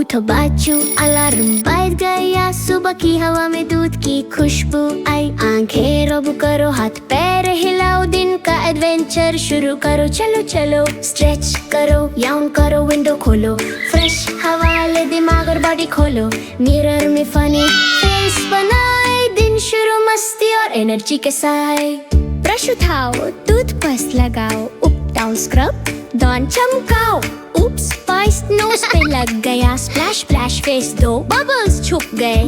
उठो बच्चों, अलार्म बज गया। सुबह की हवा में दूध की खुशबू आई। आंखें रब करो, हाथ पैर हिलाओ, दिन का एडवेंचर शुरू करो। चलो चलो स्ट्रेच करो, याउन करो, विंडो खोलो, फ्रेश हवा ले दिमाग और बॉडी खोलो। मिरर में फनी फेस बनाए, दिन शुरू मस्ती और एनर्जी के साथ। ब्रश उठाओ, टूथपेस्ट लगाओ, अप डाउन स्क्रब, दांत चमकाओ। उप्स, स्पाइस नोज पे लग गया, स्प्लैश स्प्लैश फेस दो, बबल्स छुप गए।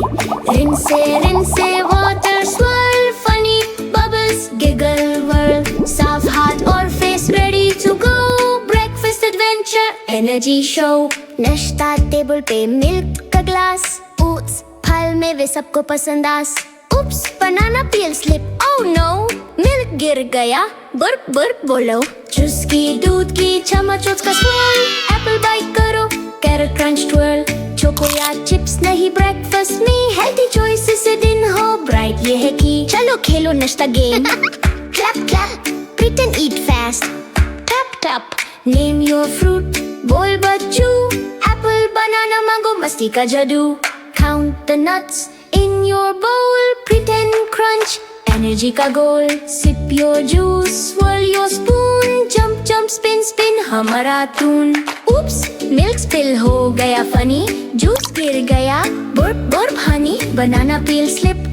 Rinse water swirl, funny bubbles giggle whirl. साफ हाथ और face ready to go, breakfast adventure energy show. नाश्ता टेबल पे मिल्क का ग्लास, ओट्स फल में वे सबको पसंद आस। Oops, banana peel slip, oh no, milk गिर गया, बुर्प बुर्प बोलो। जूस की दूध की चम्मच का स्वर्ल, एप्पल बाइट करो, कैरेट क्रंच ट्विर्ल। चोको या चिप्स नहीं ब्रेकफास्ट में, हेल्दी चॉइसेस से दिन हो ब्राइट ये है कि। चलो खेलो नाश्ता game, clap clap, pretend eat fast, tap tap, name your fruit, बोल बच्चों, एप्पल बनाना मैंगो मस्ती का जादू। Count the nuts in your bowl, pretend crunch, energy का गोल। Sip your juice, swirl your spoon, jump jump spin spin हमारा tune। Oops, milk spill हो गया funny, juice गिर गया, burp burp honey, banana peel slip,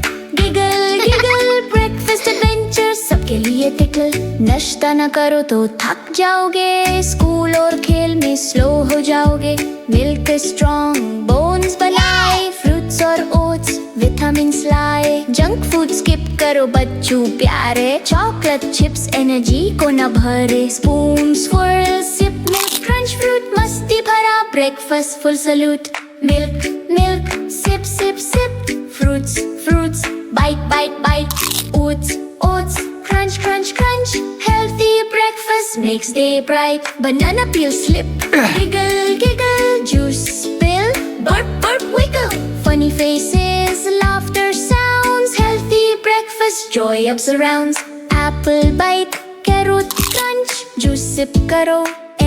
giggle giggle, breakfast adventure सबके लिए tickle। नाश्ता न करो तो थक जाओगे, स्कूल और खेल में स्लो हो जाओगे। मिल्क स्ट्रॉन्ग बोन्स बनाए, फ्रूट्स और ओट्स विटामिन्स लाए। जंक फूड स्किप करो बच्चों प्यारे, चॉकलेट चिप्स एनर्जी को न भरे। Spoon swirl sip, milk crunch fruit मस्ती भरा, breakfast full salute. Milk milk sip sip sip, fruits fruits bite bite bite. Oats oats crunch crunch crunch, healthy breakfast makes day bright। Banana peel slip, giggle giggle, juice spill, burp burp wiggle, funny faces, laughter sounds, healthy breakfast joy up surrounds। Apple bite, carrot crunch, juice sip karo,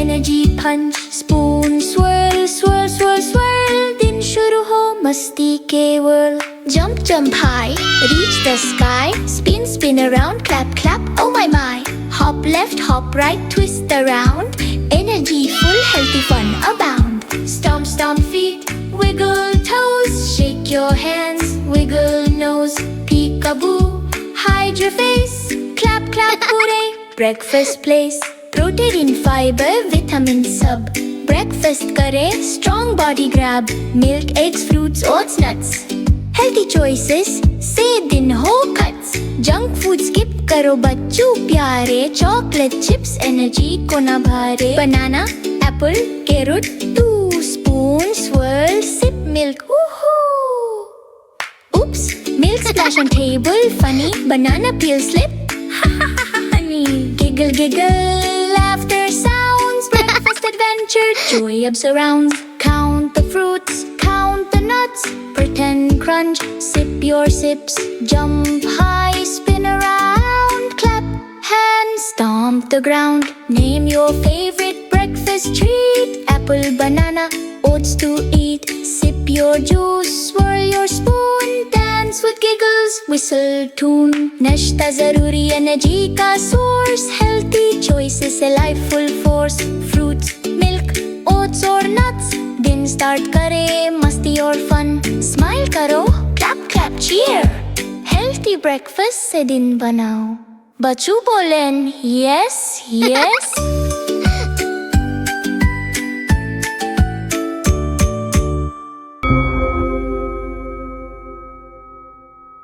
energy punch। Spoon swirl swirl swirl swirl, दिन शुरू हो मस्ती के whirl। Jump jump high, reach the sky, spin spin around, clap clap, oh my my। Hop left hop right, twist around, energy full, healthy fun abound। Stomp stomp feet, wiggle toes, shake your hands, wiggle nose। Peekaboo, hide your face, clap clap hooray, breakfast place। Protein fiber vitamin sub, breakfast करे strong body grab। Milk eggs fruits oats nuts, healthy choices से दिन हो cuts। Junk food skip करो बच्चों प्यारे, chocolate chips energy को न भारे। Banana apple carrot, 2 spoon swirl sip milk, oops, milk splash on table, funny, banana peel slip, honey, giggle giggle, laughter sounds, breakfast adventure joy up surrounds। Count the fruits, count the nuts, pretend crunch, sip your sips, jump high, spin around, clap hands, stomp the ground। Name your favorite breakfast treat, apple banana oats to eat। Sip your juice, swirl your spoon, dance with giggles, whistle tune। नाश्ता जरूरी energy का source, healthy choices से life full force। Fruits, milk, oats और nuts, दिन start करे मस्ती और फन। स्माइल करो, clap clap cheer, healthy breakfast से दिन बनाओ। बच्चों बोलें यस यस